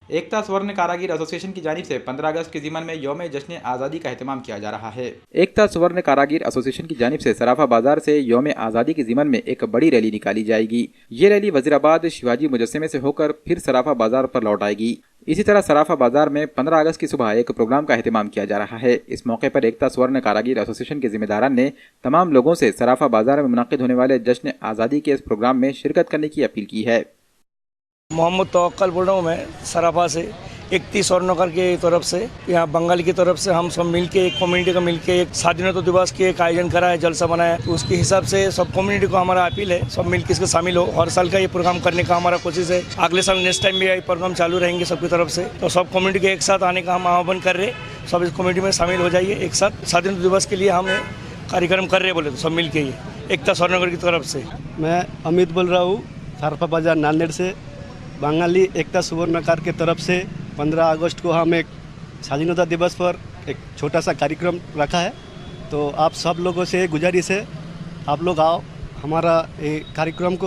एकता स्वर्ण कारागिर एसोसिएशन की जानिब से 15 अगस्त के ज़िमन में यौम जश्न आज़ादी का एहतमाम किया जा रहा है। एकता स्वर्ण कारागिर एसोसिएशन की जानिब से सराफा बाजार से यौम आज़ादी के ज़िमन में एक बड़ी रैली निकाली जाएगी। ये रैली वजीराबाद शिवाजी मुजस्समे से होकर फिर सराफा बाजार पर लौट आएगी। इसी तरह सराफा बाजार में 15 अगस्त की सुबह एक प्रोग्राम का एहतमाम किया जा रहा है। इस मौके पर एकता स्वर्ण कारागिर एसोसिएशन के जिम्मेदारान ने तमाम लोगों से सराफा बाजार में मुनाकिद होने वाले जश्न आज़ादी के इस प्रोग्राम में शिरकत करने की अपील की है। मोहम्मद तवक्कल बोल रहा हूँ मैं सराफा से। 31 स्वर्णकार की तरफ से यहाँ बंगाल की तरफ से हम सब मिलके एक कम्युनिटी का मिलके एक स्वाधीनता दिवस के एक आयोजन करा है, जलसा बनाया है। तो उसके हिसाब से सब कम्युनिटी को हमारा अपील है सब मिलकर इसके शामिल हो। हर साल का ये प्रोग्राम करने का हमारा कोशिश है। अगले साल नेक्स्ट टाइम भी ये प्रोग्राम चालू रहेंगे सबकी तरफ से। तो सब कम्युनिटी के एक साथ आने का हम आह्वान कर रहे। सब इस कम्युनिटी में शामिल हो जाइए। एक साथ स्वाधीनता दिवस के लिए हम कार्यक्रम कर रहे बोले तो सब मिल के ये एकता स्वर्णकार की तरफ से। मैं अमित बोल रहा हूँ सराफा बाजार नांदेड़ से। बंगाली एकता स्वर्णकार के तरफ से 15 अगस्त को हम एक स्वाधीनता दिवस पर एक छोटा सा कार्यक्रम रखा है। तो आप सब लोगों से गुजारिश है आप लोग आओ हमारा ये कार्यक्रम को